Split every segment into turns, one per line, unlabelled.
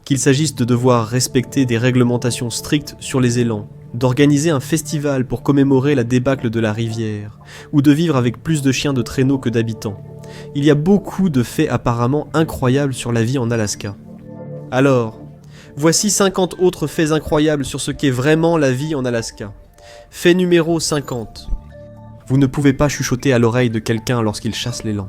Qu'il s'agisse de devoir respecter des réglementations strictes sur les élans, d'organiser un festival pour commémorer la débâcle de la rivière, ou de vivre avec plus de chiens de traîneau que d'habitants. Il y a beaucoup de faits apparemment incroyables sur la vie en Alaska. Alors, voici 50 autres faits incroyables sur ce qu'est vraiment la vie en Alaska. Fait numéro 50. Vous ne pouvez pas chuchoter à l'oreille de quelqu'un lorsqu'il chasse l'élan.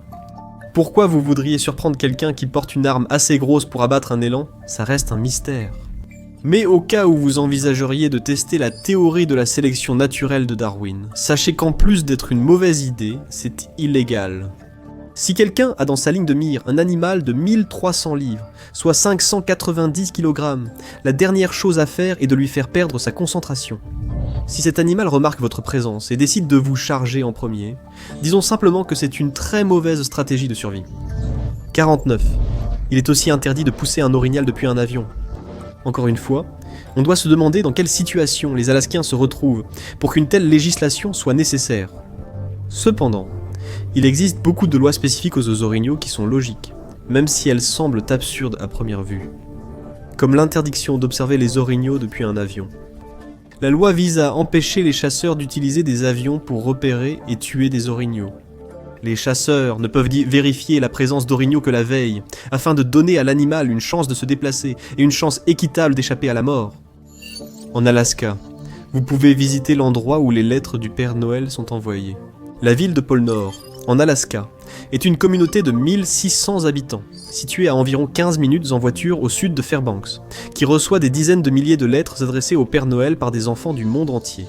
Pourquoi vous voudriez surprendre quelqu'un qui porte une arme assez grosse pour abattre un élan? Ça reste un mystère. Mais au cas où vous envisageriez de tester la théorie de la sélection naturelle de Darwin, sachez qu'en plus d'être une mauvaise idée, c'est illégal. Si quelqu'un a dans sa ligne de mire un animal de 1300 livres, soit 590 kg, la dernière chose à faire est de lui faire perdre sa concentration. Si cet animal remarque votre présence et décide de vous charger en premier, disons simplement que c'est une très mauvaise stratégie de survie. 49. Il est aussi interdit de pousser un orignal depuis un avion. Encore une fois, on doit se demander dans quelle situation les Alaskiens se retrouvent pour qu'une telle législation soit nécessaire. Cependant, il existe beaucoup de lois spécifiques aux orignaux qui sont logiques, même si elles semblent absurdes à première vue. Comme l'interdiction d'observer les orignaux depuis un avion. La loi vise à empêcher les chasseurs d'utiliser des avions pour repérer et tuer des orignaux. Les chasseurs ne peuvent vérifier la présence d'orignaux que la veille, afin de donner à l'animal une chance de se déplacer et une chance équitable d'échapper à la mort. En Alaska, vous pouvez visiter l'endroit où les lettres du Père Noël sont envoyées. La ville de Pôle Nord, en Alaska, est une communauté de 1600 habitants, située à environ 15 minutes en voiture au sud de Fairbanks, qui reçoit des dizaines de milliers de lettres adressées au Père Noël par des enfants du monde entier.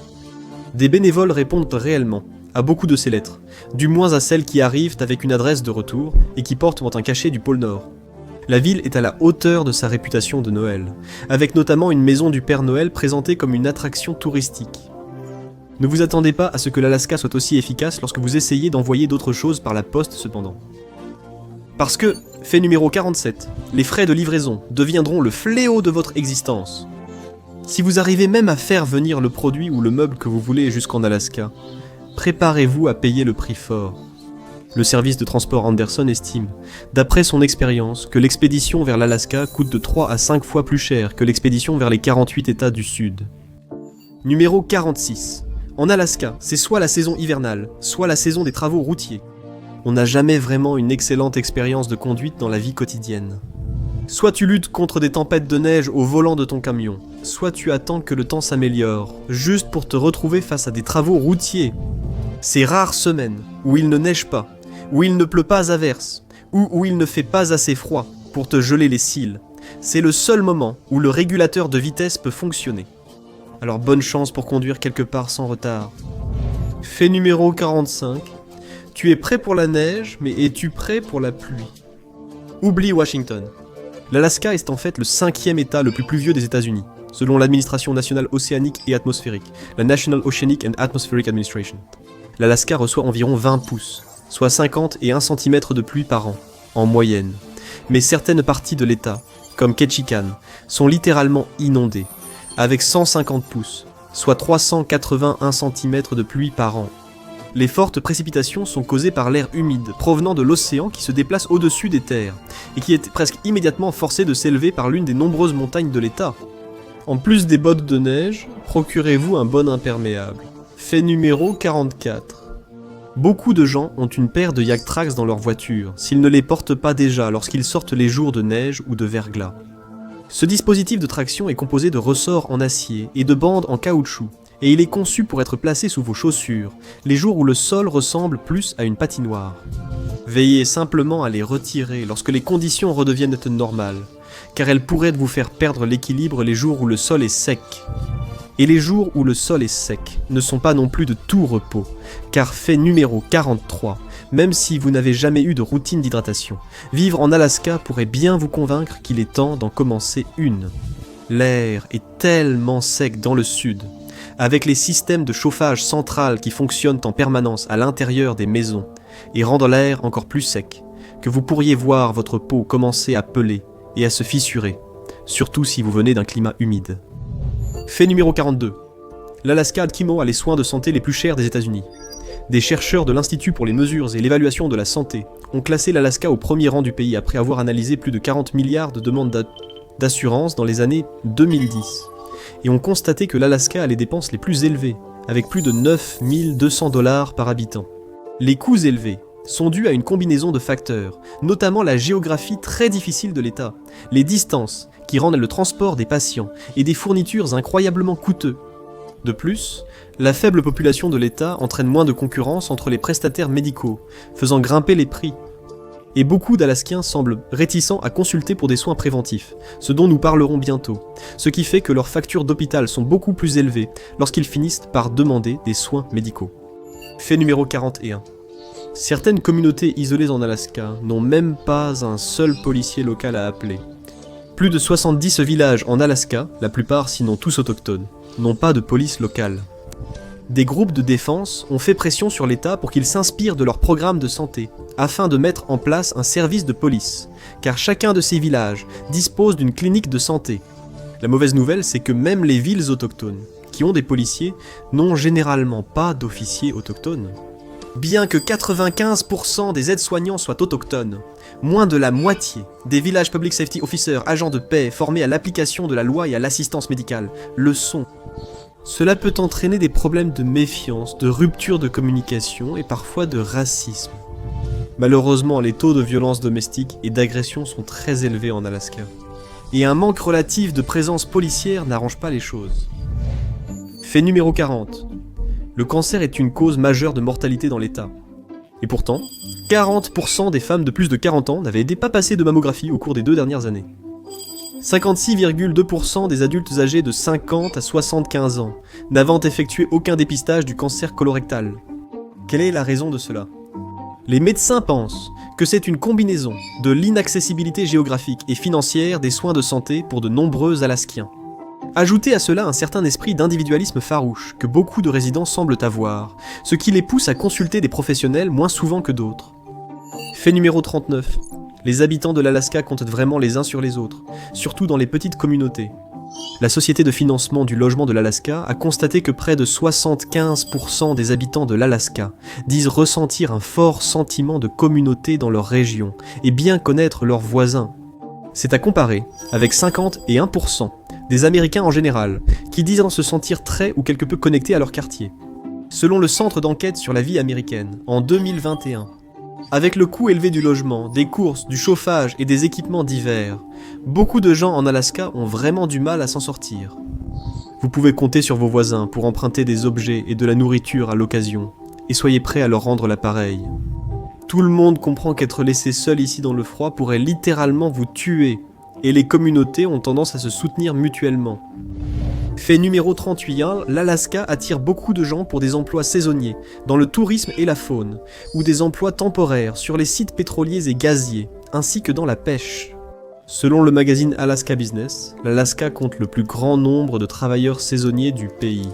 Des bénévoles répondent réellement à beaucoup de ces lettres, du moins à celles qui arrivent avec une adresse de retour et qui portent un cachet du pôle Nord. La ville est à la hauteur de sa réputation de Noël, avec notamment une maison du Père Noël présentée comme une attraction touristique. Ne vous attendez pas à ce que l'Alaska soit aussi efficace lorsque vous essayez d'envoyer d'autres choses par la poste cependant. Parce que, fait numéro 47, les frais de livraison deviendront le fléau de votre existence. Si vous arrivez même à faire venir le produit ou le meuble que vous voulez jusqu'en Alaska, préparez-vous à payer le prix fort. Le service de transport Anderson estime, d'après son expérience, que l'expédition vers l'Alaska coûte de 3 à 5 fois plus cher que l'expédition vers les 48 États du Sud. Numéro 46. En Alaska, c'est soit la saison hivernale, soit la saison des travaux routiers. On n'a jamais vraiment une excellente expérience de conduite dans la vie quotidienne. Soit tu luttes contre des tempêtes de neige au volant de ton camion, soit tu attends que le temps s'améliore, juste pour te retrouver face à des travaux routiers. Ces rares semaines où il ne neige pas, où il ne pleut pas à verse, ou où il ne fait pas assez froid pour te geler les cils, c'est le seul moment où le régulateur de vitesse peut fonctionner. Alors bonne chance pour conduire quelque part sans retard. Fait numéro 45. Tu es prêt pour la neige, mais es-tu prêt pour la pluie? Oublie Washington. L'Alaska est en fait le 5e état le plus pluvieux des États-Unis, selon l'administration nationale océanique et atmosphérique, la National Oceanic and Atmospheric Administration. L'Alaska reçoit environ 20 pouces, soit 50 et 1 cm de pluie par an, en moyenne. Mais certaines parties de l'état, comme Ketchikan, sont littéralement inondées, avec 150 pouces, soit 381 cm de pluie par an. Les fortes précipitations sont causées par l'air humide provenant de l'océan qui se déplace au-dessus des terres, et qui est presque immédiatement forcé de s'élever par l'une des nombreuses montagnes de l'état. En plus des bottes de neige, procurez-vous un bon imperméable. Fait numéro 44. Beaucoup de gens ont une paire de Yaktrax dans leur voiture, s'ils ne les portent pas déjà lorsqu'ils sortent les jours de neige ou de verglas. Ce dispositif de traction est composé de ressorts en acier et de bandes en caoutchouc, et il est conçu pour être placé sous vos chaussures, les jours où le sol ressemble plus à une patinoire. Veillez simplement à les retirer lorsque les conditions redeviennent normales, car elles pourraient vous faire perdre l'équilibre les jours où le sol est sec. Et les jours où le sol est sec ne sont pas non plus de tout repos, car fait numéro 43, même si vous n'avez jamais eu de routine d'hydratation, vivre en Alaska pourrait bien vous convaincre qu'il est temps d'en commencer une. L'air est tellement sec dans le sud, avec les systèmes de chauffage central qui fonctionnent en permanence à l'intérieur des maisons et rendent l'air encore plus sec, que vous pourriez voir votre peau commencer à peler et à se fissurer, surtout si vous venez d'un climat humide. Fait numéro 42. L'Alaska Kimo a les soins de santé les plus chers des États-Unis. Des chercheurs de l'Institut pour les mesures et l'évaluation de la santé ont classé l'Alaska au premier rang du pays après avoir analysé plus de 40 milliards de demandes d'assurance dans les années 2010 et ont constaté que l'Alaska a les dépenses les plus élevées, avec plus de 9 200 $ par habitant. Les coûts élevés sont dus à une combinaison de facteurs, notamment la géographie très difficile de l'État, les distances qui rendent le transport des patients et des fournitures incroyablement coûteux. De plus, la faible population de l'État entraîne moins de concurrence entre les prestataires médicaux, faisant grimper les prix. Et beaucoup d'Alaskiens semblent réticents à consulter pour des soins préventifs, ce dont nous parlerons bientôt, ce qui fait que leurs factures d'hôpital sont beaucoup plus élevées lorsqu'ils finissent par demander des soins médicaux. Fait numéro 41. Certaines communautés isolées en Alaska n'ont même pas un seul policier local à appeler. Plus de 70 villages en Alaska, la plupart sinon tous autochtones, n'ont pas de police locale. Des groupes de défense ont fait pression sur l'État pour qu'il s'inspire de leur programme de santé, afin de mettre en place un service de police, car chacun de ces villages dispose d'une clinique de santé. La mauvaise nouvelle, c'est que même les villes autochtones, qui ont des policiers, n'ont généralement pas d'officiers autochtones. Bien que 95% des aides-soignants soient autochtones, moins de la moitié des Village Public Safety Officers, agents de paix formés à l'application de la loi et à l'assistance médicale, le sont. Cela peut entraîner des problèmes de méfiance, de rupture de communication et parfois de racisme. Malheureusement, les taux de violence domestique et d'agression sont très élevés en Alaska. Et un manque relatif de présence policière n'arrange pas les choses. Fait numéro 40. Le cancer est une cause majeure de mortalité dans l'État. Et pourtant, 40% des femmes de plus de 40 ans n'avaient pas passé de mammographie au cours des 2 dernières années. 56,2% des adultes âgés de 50 à 75 ans n'avant effectué aucun dépistage du cancer colorectal. Quelle est la raison de cela ? Les médecins pensent que c'est une combinaison de l'inaccessibilité géographique et financière des soins de santé pour de nombreux Alaskiens. Ajoutez à cela un certain esprit d'individualisme farouche que beaucoup de résidents semblent avoir, ce qui les pousse à consulter des professionnels moins souvent que d'autres. Fait numéro 39. Les habitants de l'Alaska comptent vraiment les uns sur les autres, surtout dans les petites communautés. La Société de financement du logement de l'Alaska a constaté que près de 75% des habitants de l'Alaska disent ressentir un fort sentiment de communauté dans leur région et bien connaître leurs voisins. C'est à comparer avec 51% des Américains en général, qui disent se sentir très ou quelque peu connectés à leur quartier. Selon le Centre d'enquête sur la vie américaine, en 2021, avec le coût élevé du logement, des courses, du chauffage et des équipements divers, beaucoup de gens en Alaska ont vraiment du mal à s'en sortir. Vous pouvez compter sur vos voisins pour emprunter des objets et de la nourriture à l'occasion, et soyez prêts à leur rendre l'appareil. Tout le monde comprend qu'être laissé seul ici dans le froid pourrait littéralement vous tuer, et les communautés ont tendance à se soutenir mutuellement. Fait numéro 38, l'Alaska attire beaucoup de gens pour des emplois saisonniers, dans le tourisme et la faune, ou des emplois temporaires sur les sites pétroliers et gaziers, ainsi que dans la pêche. Selon le magazine Alaska Business, l'Alaska compte le plus grand nombre de travailleurs saisonniers du pays.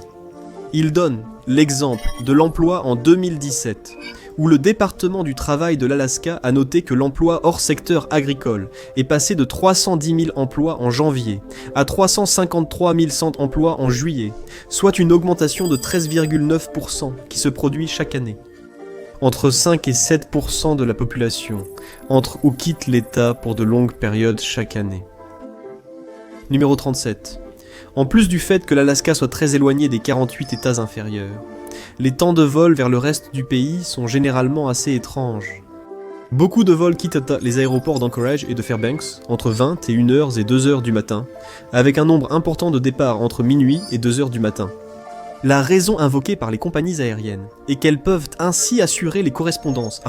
Il donne l'exemple de l'emploi en 2017, où le département du travail de l'Alaska a noté que l'emploi hors secteur agricole est passé de 310 000 emplois en janvier à 353 100 emplois en juillet, soit une augmentation de 13,9% qui se produit chaque année. Entre 5 et 7% de la population entre ou quitte l'État pour de longues périodes chaque année. Numéro 37. En plus du fait que l'Alaska soit très éloigné des 48 États inférieurs, les temps de vol vers le reste du pays sont généralement assez étranges. Beaucoup de vols quittent les aéroports d'Anchorage et de Fairbanks entre 21h et 2h du matin, avec un nombre important de départs entre minuit et 2h du matin. La raison invoquée par les compagnies aériennes est qu'elles peuvent ainsi assurer les correspondances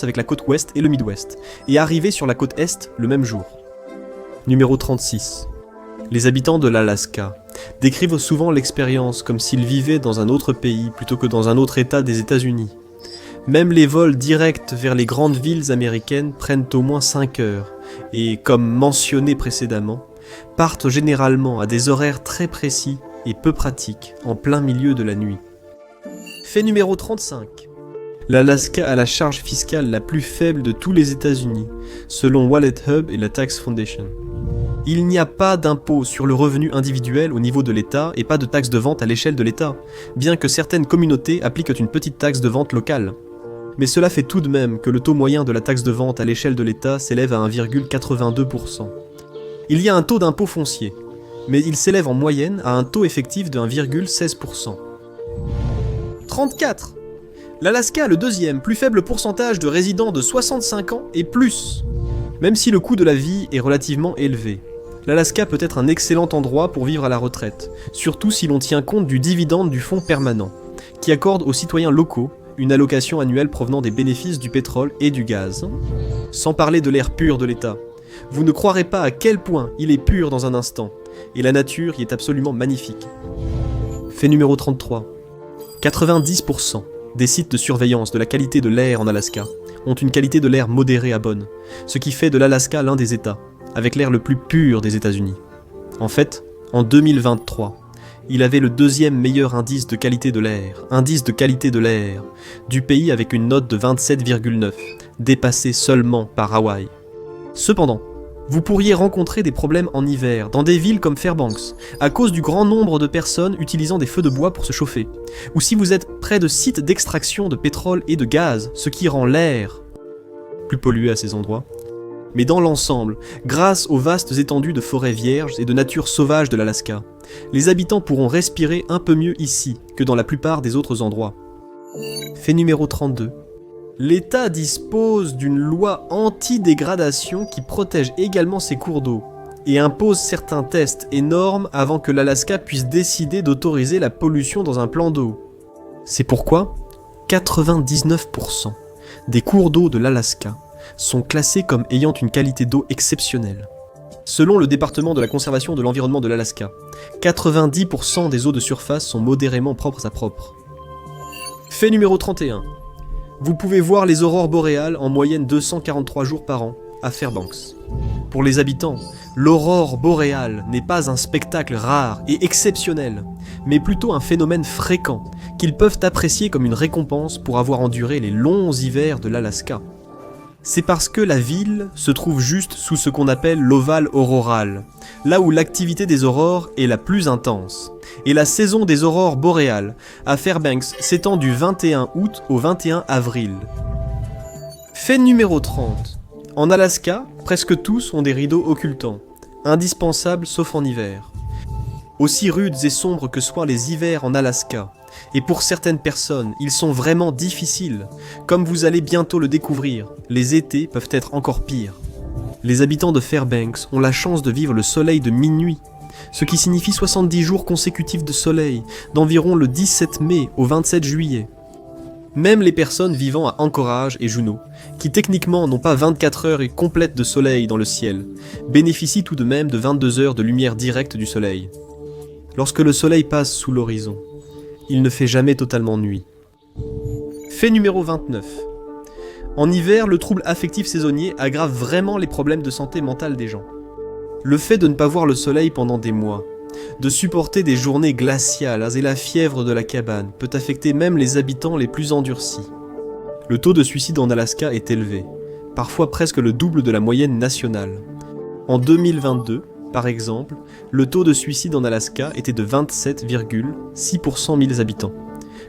avec la côte ouest et le Midwest, et arriver sur la côte est le même jour. Numéro 36. Les habitants de l'Alaska décrivent souvent l'expérience comme s'ils vivaient dans un autre pays plutôt que dans un autre État des États-Unis. Même les vols directs vers les grandes villes américaines prennent au moins 5 heures et, comme mentionné précédemment, partent généralement à des horaires très précis et peu pratiques en plein milieu de la nuit. Fait numéro 35. L'Alaska a la charge fiscale la plus faible de tous les États-Unis, selon Wallet Hub et la Tax Foundation. Il n'y a pas d'impôt sur le revenu individuel au niveau de l'État et pas de taxe de vente à l'échelle de l'État, bien que certaines communautés appliquent une petite taxe de vente locale. Mais cela fait tout de même que le taux moyen de la taxe de vente à l'échelle de l'État s'élève à 1,82%. Il y a un taux d'impôt foncier, mais il s'élève en moyenne à un taux effectif de 1,16%. 34. L'Alaska a le deuxième plus faible pourcentage de résidents de 65 ans et plus. Même si le coût de la vie est relativement élevé, l'Alaska peut être un excellent endroit pour vivre à la retraite, surtout si l'on tient compte du dividende du fonds permanent, qui accorde aux citoyens locaux une allocation annuelle provenant des bénéfices du pétrole et du gaz. Sans parler de l'air pur de l'État. Vous ne croirez pas à quel point il est pur dans un instant, et la nature y est absolument magnifique. Fait numéro 33. 90% des sites de surveillance de la qualité de l'air en Alaska ont une qualité de l'air modérée à bonne, ce qui fait de l'Alaska l'un des États avec l'air le plus pur des États-Unis. En fait, en 2023, il avait le deuxième meilleur indice de qualité de l'air du pays avec une note de 27,9, dépassée seulement par Hawaï. Cependant, vous pourriez rencontrer des problèmes en hiver dans des villes comme Fairbanks, à cause du grand nombre de personnes utilisant des feux de bois pour se chauffer, ou si vous êtes près de sites d'extraction de pétrole et de gaz, ce qui rend l'air plus pollué à ces endroits. Mais dans l'ensemble, grâce aux vastes étendues de forêts vierges et de nature sauvage de l'Alaska, les habitants pourront respirer un peu mieux ici que dans la plupart des autres endroits. Fait numéro 32. L'État dispose d'une loi anti-dégradation qui protège également ses cours d'eau et impose certains tests et normes avant que l'Alaska puisse décider d'autoriser la pollution dans un plan d'eau. C'est pourquoi 99% des cours d'eau de l'Alaska sont classés comme ayant une qualité d'eau exceptionnelle. Selon le département de la conservation de l'environnement de l'Alaska, 90% des eaux de surface sont modérément propres à propres. Fait numéro 31. Vous pouvez voir les aurores boréales en moyenne 243 jours par an à Fairbanks. Pour les habitants, l'aurore boréale n'est pas un spectacle rare et exceptionnel, mais plutôt un phénomène fréquent qu'ils peuvent apprécier comme une récompense pour avoir enduré les longs hivers de l'Alaska. C'est parce que la ville se trouve juste sous ce qu'on appelle l'ovale auroral, là où l'activité des aurores est la plus intense. Et la saison des aurores boréales à Fairbanks s'étend du 21 août au 21 avril. Fait numéro 30. En Alaska, presque tous ont des rideaux occultants, indispensables sauf en hiver. Aussi rudes et sombres que soient les hivers en Alaska, et pour certaines personnes, ils sont vraiment difficiles. Comme vous allez bientôt le découvrir, les étés peuvent être encore pires. Les habitants de Fairbanks ont la chance de vivre le soleil de minuit, ce qui signifie 70 jours consécutifs de soleil, d'environ le 17 mai au 27 juillet. Même les personnes vivant à Anchorage et Juneau, qui techniquement n'ont pas 24 heures complètes de soleil dans le ciel, bénéficient tout de même de 22 heures de lumière directe du soleil. Lorsque le soleil passe sous l'horizon, il ne fait jamais totalement nuit. Fait numéro 29. En hiver, le trouble affectif saisonnier aggrave vraiment les problèmes de santé mentale des gens. Le fait de ne pas voir le soleil pendant des mois, de supporter des journées glaciales et la fièvre de la cabane peut affecter même les habitants les plus endurcis. Le taux de suicide en Alaska est élevé, parfois presque le double de la moyenne nationale. En 2022, par exemple, le taux de suicide en Alaska était de 27,6 pour 100 000 habitants,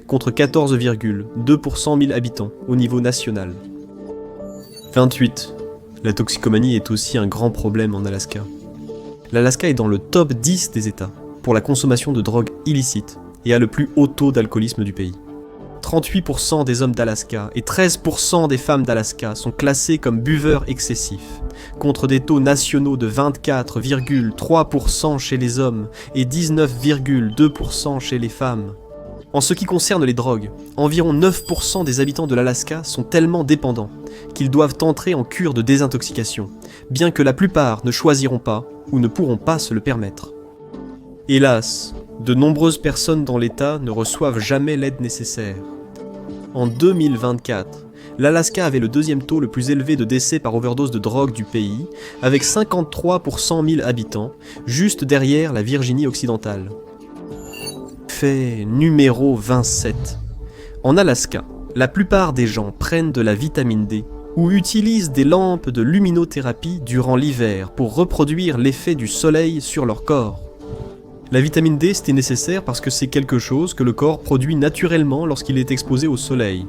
contre 14,2 pour 100 000 habitants au niveau national. 28. La toxicomanie est aussi un grand problème en Alaska. L'Alaska est dans le top 10 des États pour la consommation de drogues illicites et a le plus haut taux d'alcoolisme du pays. 38% des hommes d'Alaska et 13% des femmes d'Alaska sont classés comme buveurs excessifs, contre des taux nationaux de 24,3% chez les hommes et 19,2% chez les femmes. En ce qui concerne les drogues, environ 9% des habitants de l'Alaska sont tellement dépendants qu'ils doivent entrer en cure de désintoxication, bien que la plupart ne choisiront pas ou ne pourront pas se le permettre. Hélas, de nombreuses personnes dans l'État ne reçoivent jamais l'aide nécessaire. En 2024, l'Alaska avait le deuxième taux le plus élevé de décès par overdose de drogue du pays, avec 53 pour 100 000 habitants, juste derrière la Virginie occidentale. Fait numéro 27. En Alaska, la plupart des gens prennent de la vitamine D ou utilisent des lampes de luminothérapie durant l'hiver pour reproduire l'effet du soleil sur leur corps. La vitamine D, c'était nécessaire parce que c'est quelque chose que le corps produit naturellement lorsqu'il est exposé au soleil.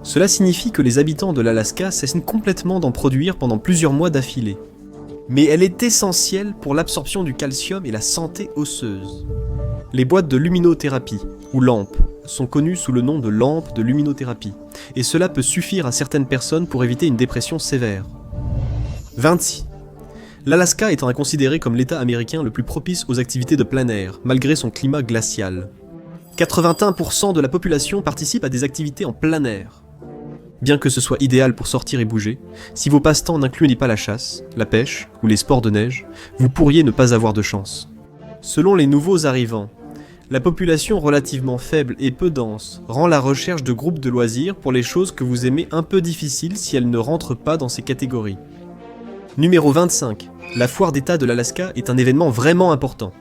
Cela signifie que les habitants de l'Alaska cessent complètement d'en produire pendant plusieurs mois d'affilée. mais elle est essentielle pour l'absorption du calcium et la santé osseuse. Les boîtes de luminothérapie, ou lampes, sont connues sous le nom de lampes de luminothérapie, et cela peut suffire à certaines personnes pour éviter une dépression sévère. 26. L'Alaska étant considéré comme l'État américain le plus propice aux activités de plein air, malgré son climat glacial. 81% de la population participe à des activités en plein air. Bien que ce soit idéal pour sortir et bouger, si vos passe-temps n'incluent pas la chasse, la pêche ou les sports de neige, vous pourriez ne pas avoir de chance. Selon les nouveaux arrivants, la population relativement faible et peu dense rend la recherche de groupes de loisirs pour les choses que vous aimez un peu difficile si elles ne rentrent pas dans ces catégories. Numéro 25. La foire d'État de l'Alaska est un événement vraiment important.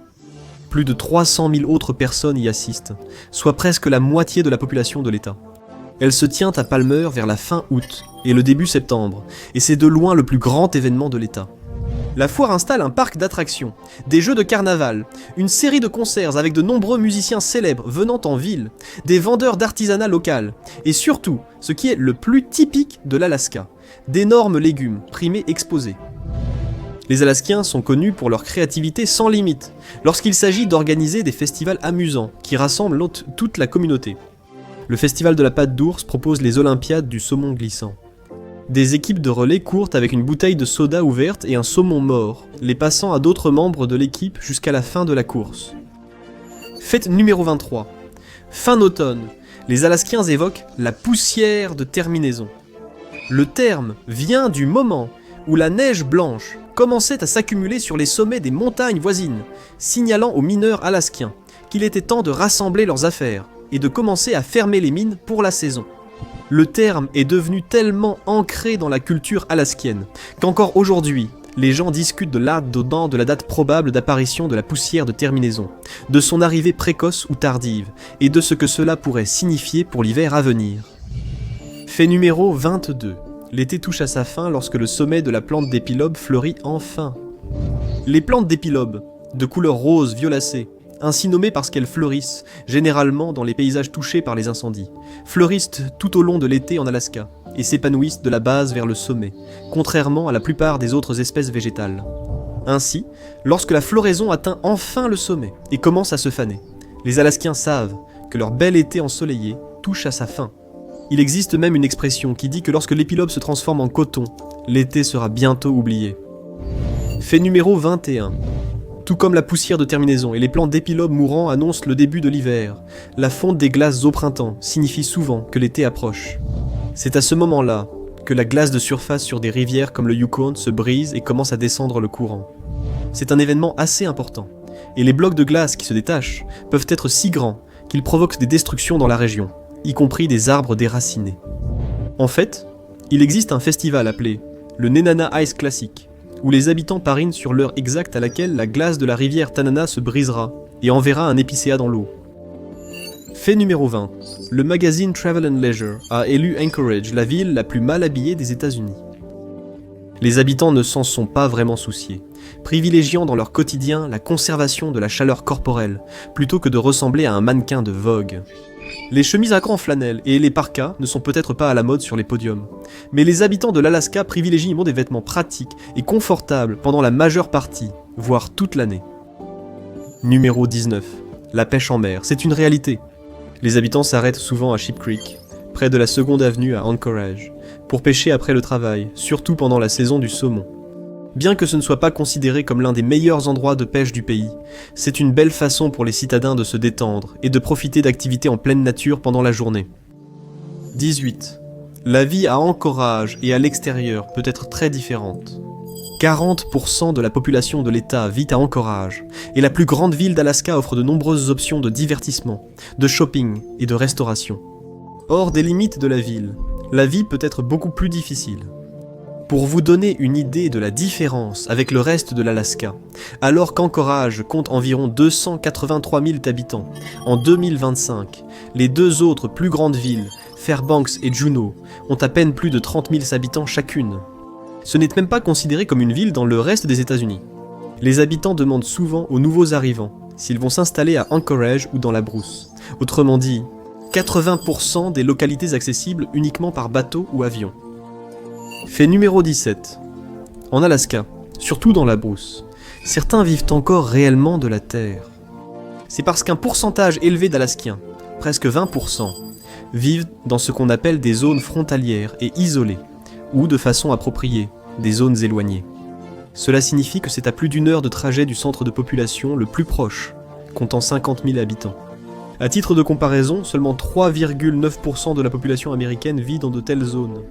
Plus de 300 000 autres personnes y assistent, soit presque la moitié de la population de l'État. Elle se tient à Palmer vers la fin août et le début septembre, et c'est de loin le plus grand événement de l'État. La foire installe un parc d'attractions, des jeux de carnaval, une série de concerts avec de nombreux musiciens célèbres venant en ville, des vendeurs d'artisanat local, et surtout, ce qui est le plus typique de l'Alaska, d'énormes légumes primés exposés. Les Alaskiens sont connus pour leur créativité sans limite, lorsqu'il s'agit d'organiser des festivals amusants qui rassemblent toute la communauté. Le festival de la pâte d'ours propose les Olympiades du saumon glissant. Des équipes de relais courent avec une bouteille de soda ouverte et un saumon mort, les passant à d'autres membres de l'équipe jusqu'à la fin de la course. Fête numéro 23. Fin d'automne, les Alaskiens évoquent la poussière de terminaison. Le terme vient du moment où la neige blanche commençait à s'accumuler sur les sommets des montagnes voisines, signalant aux mineurs alaskiens qu'il était temps de rassembler leurs affaires et de commencer à fermer les mines pour la saison. Le terme est devenu tellement ancré dans la culture alaskienne qu'encore aujourd'hui, les gens discutent de là-dedans de la date probable d'apparition de la poussière de terminaison, de son arrivée précoce ou tardive, et de ce que cela pourrait signifier pour l'hiver à venir. Fait numéro 22. L'été touche à sa fin lorsque le sommet de la plante d'épilobe fleurit enfin. Les plantes d'épilobe, de couleur rose violacée, ainsi nommées parce qu'elles fleurissent, généralement dans les paysages touchés par les incendies, fleurissent tout au long de l'été en Alaska, et s'épanouissent de la base vers le sommet, contrairement à la plupart des autres espèces végétales. Ainsi, lorsque la floraison atteint enfin le sommet et commence à se faner, les Alaskiens savent que leur bel été ensoleillé touche à sa fin. Il existe même une expression qui dit que lorsque l'épilobe se transforme en coton, l'été sera bientôt oublié. Fait numéro 21. Tout comme la poussière de terminaison et les plants d'épilobe mourants annoncent le début de l'hiver, la fonte des glaces au printemps signifie souvent que l'été approche. C'est à ce moment-là que la glace de surface sur des rivières comme le Yukon se brise et commence à descendre le courant. C'est un événement assez important, et les blocs de glace qui se détachent peuvent être si grands qu'ils provoquent des destructions dans la région, y compris des arbres déracinés. En fait, il existe un festival appelé le Nenana Ice Classic, où les habitants parinent sur l'heure exacte à laquelle la glace de la rivière Tanana se brisera et enverra un épicéa dans l'eau. Fait numéro 20. Le magazine Travel & Leisure a élu Anchorage la ville la plus mal habillée des États-Unis. Les habitants ne s'en sont pas vraiment souciés, privilégiant dans leur quotidien la conservation de la chaleur corporelle, plutôt que de ressembler à un mannequin de Vogue. Les chemises à cran flanelle et les parkas ne sont peut-être pas à la mode sur les podiums, mais les habitants de l'Alaska privilégient des vêtements pratiques et confortables pendant la majeure partie, voire toute l'année. Numéro 19. La pêche en mer, c'est une réalité. Les habitants s'arrêtent souvent à Sheep Creek, près de la 2nd Avenue à Anchorage, pour pêcher après le travail, surtout pendant la saison du saumon. Bien que ce ne soit pas considéré comme l'un des meilleurs endroits de pêche du pays, c'est une belle façon pour les citadins de se détendre et de profiter d'activités en pleine nature pendant la journée. 18. La vie à Anchorage et à l'extérieur peut être très différente. 40% de la population de l'État vit à Anchorage, et la plus grande ville d'Alaska offre de nombreuses options de divertissement, de shopping et de restauration. Hors des limites de la vie peut être beaucoup plus difficile. Pour vous donner une idée de la différence avec le reste de l'Alaska, alors qu'Anchorage compte environ 283 000 habitants, en 2025, les deux autres plus grandes villes, Fairbanks et Juneau, ont à peine plus de 30 000 habitants chacune. Ce n'est même pas considéré comme une ville dans le reste des États-Unis. Les habitants demandent souvent aux nouveaux arrivants s'ils vont s'installer à Anchorage ou dans la brousse. Autrement dit, 80% des localités accessibles uniquement par bateau ou avion. Fait numéro 17. En Alaska, surtout dans la brousse. Certains vivent encore réellement de la terre. C'est parce qu'un pourcentage élevé d'Alaskiens, presque 20%, vivent dans ce qu'on appelle des zones frontalières et isolées, ou de façon appropriée, des zones éloignées. Cela signifie que c'est à plus d'1 heure de trajet du centre de population le plus proche, comptant 50 000 habitants. À titre de comparaison, seulement 3,9% de la population américaine vit dans de telles zones.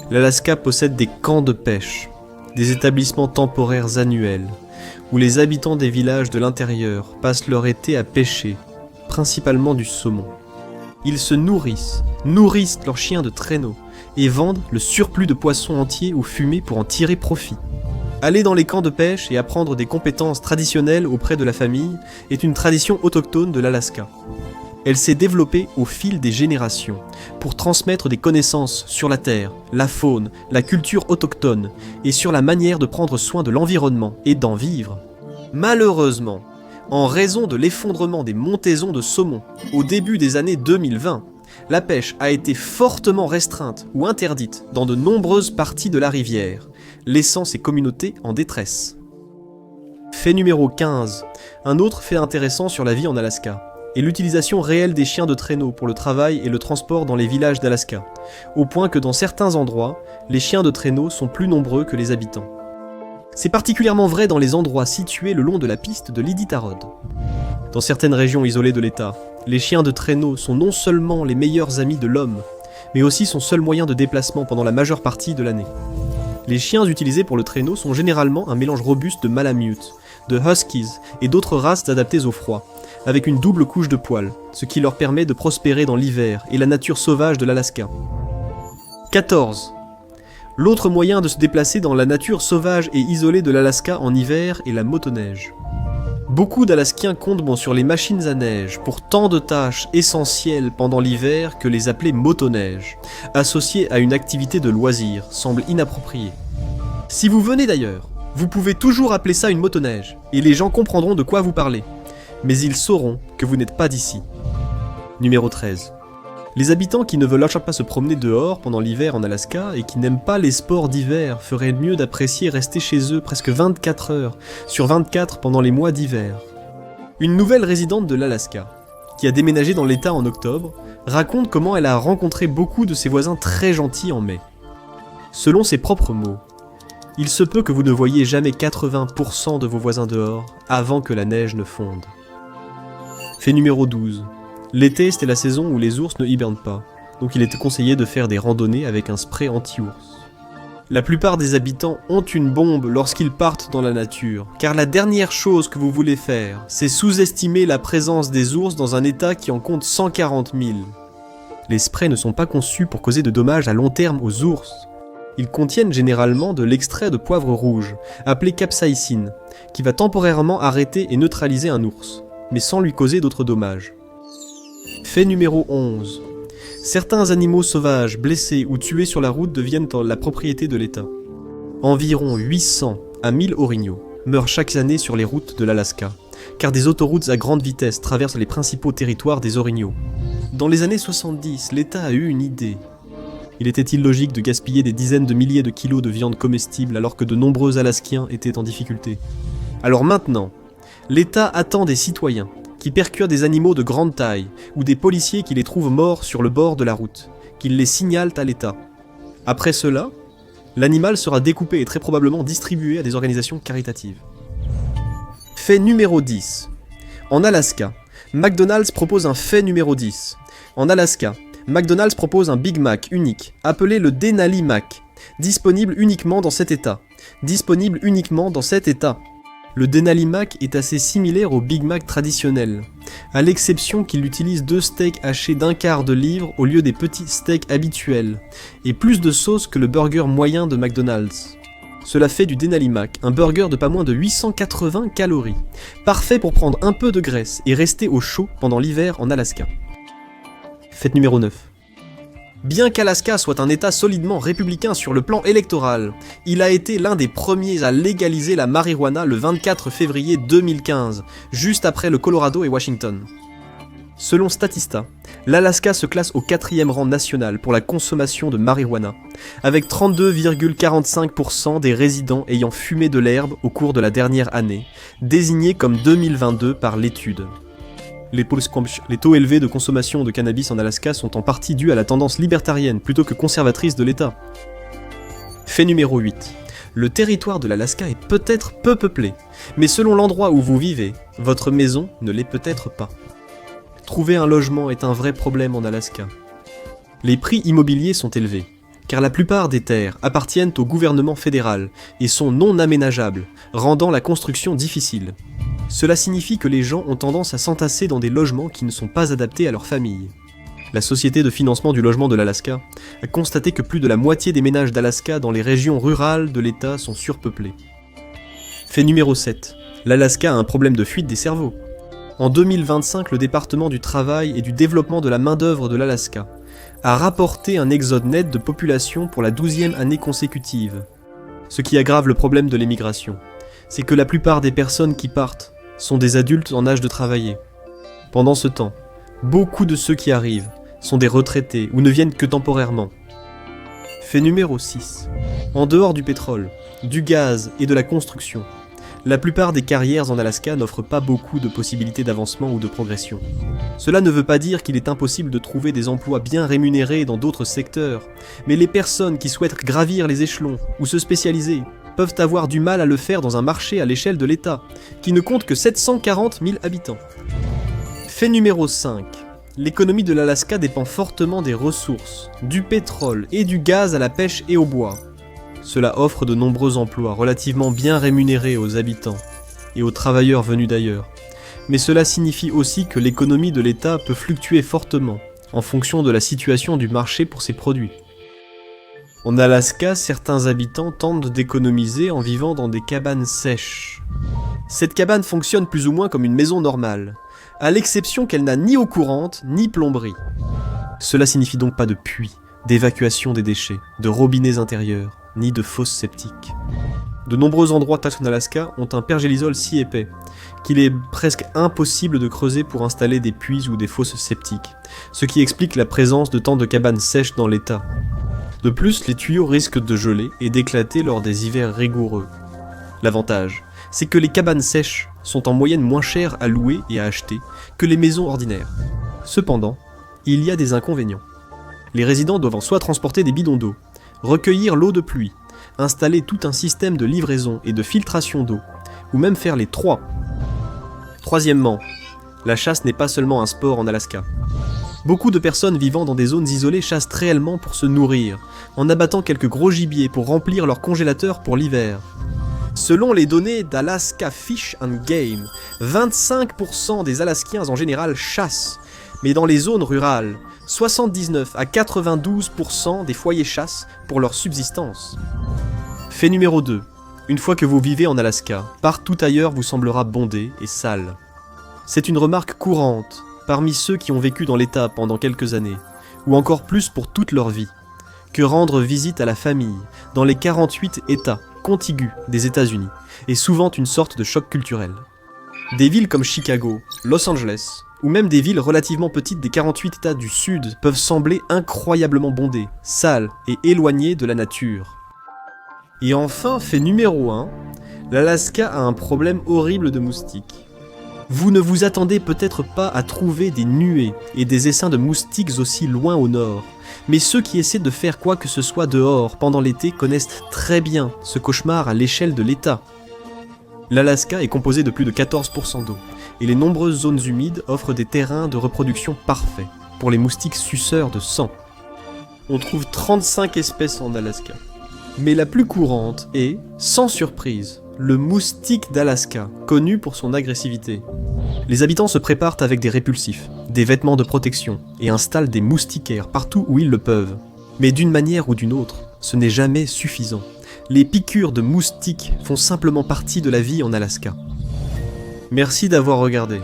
L'Alaska possède des camps de pêche, des établissements temporaires annuels, où les habitants des villages de l'intérieur passent leur été à pêcher, principalement du saumon. Ils se nourrissent leurs chiens de traîneau, et vendent le surplus de poissons entiers ou fumés pour en tirer profit. Aller dans les camps de pêche et apprendre des compétences traditionnelles auprès de la famille est une tradition autochtone de l'Alaska. Elle s'est développée au fil des générations pour transmettre des connaissances sur la terre, la faune, la culture autochtone et sur la manière de prendre soin de l'environnement et d'en vivre. Malheureusement, en raison de l'effondrement des montaisons de saumon au début des années 2020, la pêche a été fortement restreinte ou interdite dans de nombreuses parties de la rivière, laissant ces communautés en détresse. Fait numéro 15. Un autre fait intéressant sur la vie en Alaska est l'utilisation réelle des chiens de traîneau pour le travail et le transport dans les villages d'Alaska, au point que dans certains endroits, les chiens de traîneau sont plus nombreux que les habitants. C'est particulièrement vrai dans les endroits situés le long de la piste de l'Iditarod. Dans certaines régions isolées de l'État, les chiens de traîneau sont non seulement les meilleurs amis de l'homme, mais aussi son seul moyen de déplacement pendant la majeure partie de l'année. Les chiens utilisés pour le traîneau sont généralement un mélange robuste de Malamute, de Huskies et d'autres races adaptées au froid, avec une double couche de poils, ce qui leur permet de prospérer dans l'hiver et la nature sauvage de l'Alaska. 14. L'autre moyen de se déplacer dans la nature sauvage et isolée de l'Alaska en hiver est la motoneige. Beaucoup d'Alaskiens comptent sur les machines à neige pour tant de tâches essentielles pendant l'hiver que les appeler motoneige, associées à une activité de loisir, semble inapproprié. Si vous venez d'ailleurs, vous pouvez toujours appeler ça une motoneige, et les gens comprendront de quoi vous parlez, mais ils sauront que vous n'êtes pas d'ici. Numéro 13. Les habitants qui ne veulent pas se promener dehors pendant l'hiver en Alaska et qui n'aiment pas les sports d'hiver feraient mieux d'apprécier rester chez eux presque 24 heures sur 24 pendant les mois d'hiver. Une nouvelle résidente de l'Alaska, qui a déménagé dans l'État en octobre, raconte comment elle a rencontré beaucoup de ses voisins très gentils en mai. Selon ses propres mots, il se peut que vous ne voyiez jamais 80% de vos voisins dehors avant que la neige ne fonde. Fait numéro 12. L'été, c'était la saison où les ours ne hibernent pas, donc il était conseillé de faire des randonnées avec un spray anti-ours. La plupart des habitants ont une bombe lorsqu'ils partent dans la nature, car la dernière chose que vous voulez faire, c'est sous-estimer la présence des ours dans un état qui en compte 140 000. Les sprays ne sont pas conçus pour causer de dommages à long terme aux ours. Ils contiennent généralement de l'extrait de poivre rouge, appelé capsaïcine, qui va temporairement arrêter et neutraliser un ours, mais sans lui causer d'autres dommages. Fait numéro 11. Certains animaux sauvages blessés ou tués sur la route deviennent la propriété de l'État. Environ 800 à 1000 orignaux meurent chaque année sur les routes de l'Alaska, car des autoroutes à grande vitesse traversent les principaux territoires des orignaux. Dans les années 70, l'État a eu une idée. Il était illogique de gaspiller des dizaines de milliers de kilos de viande comestible alors que de nombreux Alaskiens étaient en difficulté. Alors maintenant, l'État attend des citoyens qui percurent des animaux de grande taille, ou des policiers qui les trouvent morts sur le bord de la route, qu'ils les signalent à l'État. Après cela, l'animal sera découpé et très probablement distribué à des organisations caritatives. Fait numéro 10. En Alaska, McDonald's propose un fait numéro 10. En Alaska, McDonald's propose un Big Mac unique, appelé le Denali Mac, disponible uniquement dans cet état. Disponible uniquement dans cet état. Le Denali Mac est assez similaire au Big Mac traditionnel, à l'exception qu'il utilise 2 steaks hachés d'1/4 de livre au lieu des petits steaks habituels, et plus de sauce que le burger moyen de McDonald's. Cela fait du Denali Mac un burger de pas moins de 880 calories, parfait pour prendre un peu de graisse et rester au chaud pendant l'hiver en Alaska. Fait numéro 9. Bien qu'Alaska soit un état solidement républicain sur le plan électoral, il a été l'un des premiers à légaliser la marijuana le 24 février 2015, juste après le Colorado et Washington. Selon Statista, l'Alaska se classe au 4e rang national pour la consommation de marijuana, avec 32,45% des résidents ayant fumé de l'herbe au cours de la dernière année, désignés comme 2022 par l'étude. Les taux élevés de consommation de cannabis en Alaska sont en partie dus à la tendance libertarienne plutôt que conservatrice de l'État. Fait numéro 8. Le territoire de l'Alaska est peut-être peu peuplé, mais selon l'endroit où vous vivez, votre maison ne l'est peut-être pas. Trouver un logement est un vrai problème en Alaska. Les prix immobiliers sont élevés, car la plupart des terres appartiennent au gouvernement fédéral et sont non aménageables, rendant la construction difficile. Cela signifie que les gens ont tendance à s'entasser dans des logements qui ne sont pas adaptés à leur famille. La Société de financement du logement de l'Alaska a constaté que plus de la moitié des ménages d'Alaska dans les régions rurales de l'État sont surpeuplés. Fait numéro 7. L'Alaska a un problème de fuite des cerveaux. En 2025, le département du travail et du développement de la main-d'œuvre de l'Alaska a rapporté un exode net de population pour la 12e année consécutive. Ce qui aggrave le problème de l'émigration, c'est que la plupart des personnes qui partent sont des adultes en âge de travailler. Pendant ce temps, beaucoup de ceux qui arrivent sont des retraités ou ne viennent que temporairement. Fait numéro 6. En dehors du pétrole, du gaz et de la construction, la plupart des carrières en Alaska n'offrent pas beaucoup de possibilités d'avancement ou de progression. Cela ne veut pas dire qu'il est impossible de trouver des emplois bien rémunérés dans d'autres secteurs, mais les personnes qui souhaitent gravir les échelons ou se spécialiser peuvent avoir du mal à le faire dans un marché à l'échelle de l'État, qui ne compte que 740 000 habitants. Fait numéro 5. L'économie de l'Alaska dépend fortement des ressources, du pétrole et du gaz à la pêche et au bois. Cela offre de nombreux emplois relativement bien rémunérés aux habitants et aux travailleurs venus d'ailleurs. Mais cela signifie aussi que l'économie de l'État peut fluctuer fortement en fonction de la situation du marché pour ces produits. En Alaska, certains habitants tentent d'économiser en vivant dans des cabanes sèches. Cette cabane fonctionne plus ou moins comme une maison normale, à l'exception qu'elle n'a ni eau courante ni plomberie. Cela signifie donc pas de puits, d'évacuation des déchets, de robinets intérieurs, ni de fosses septiques. De nombreux endroits en Alaska ont un pergélisol si épais qu'il est presque impossible de creuser pour installer des puits ou des fosses septiques, ce qui explique la présence de tant de cabanes sèches dans l'État. De plus, les tuyaux risquent de geler et d'éclater lors des hivers rigoureux. L'avantage, c'est que les cabanes sèches sont en moyenne moins chères à louer et à acheter que les maisons ordinaires. Cependant, il y a des inconvénients. Les résidents doivent soit transporter des bidons d'eau, recueillir l'eau de pluie, installer tout un système de livraison et de filtration d'eau, ou même faire les trois. Troisièmement, la chasse n'est pas seulement un sport en Alaska. Beaucoup de personnes vivant dans des zones isolées chassent réellement pour se nourrir, en abattant quelques gros gibiers pour remplir leur congélateur pour l'hiver. Selon les données d'Alaska Fish and Game, 25% des Alaskiens en général chassent, mais dans les zones rurales, 79 à 92% des foyers chassent pour leur subsistance. Fait numéro 2. Une fois que vous vivez en Alaska, partout ailleurs vous semblera bondé et sale. C'est une remarque courante parmi ceux qui ont vécu dans l'État pendant quelques années, ou encore plus pour toute leur vie, que rendre visite à la famille dans les 48 États contigus des États-Unis est souvent une sorte de choc culturel. Des villes comme Chicago, Los Angeles, ou même des villes relativement petites des 48 États du Sud peuvent sembler incroyablement bondées, sales et éloignées de la nature. Et enfin, fait numéro 1, l'Alaska a un problème horrible de moustiques. Vous ne vous attendez peut-être pas à trouver des nuées et des essaims de moustiques aussi loin au nord, mais ceux qui essaient de faire quoi que ce soit dehors pendant l'été connaissent très bien ce cauchemar à l'échelle de l'État. L'Alaska est composé de plus de 14% d'eau, et les nombreuses zones humides offrent des terrains de reproduction parfaits pour les moustiques suceurs de sang. On trouve 35 espèces en Alaska, mais la plus courante est, sans surprise, le moustique d'Alaska, connu pour son agressivité. Les habitants se préparent avec des répulsifs, des vêtements de protection et installent des moustiquaires partout où ils le peuvent. Mais d'une manière ou d'une autre, ce n'est jamais suffisant. Les piqûres de moustiques font simplement partie de la vie en Alaska. Merci d'avoir regardé.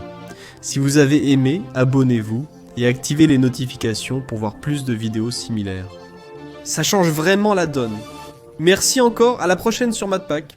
Si vous avez aimé, abonnez-vous et activez les notifications pour voir plus de vidéos similaires. Ça change vraiment la donne. Merci encore, à la prochaine sur MatPack.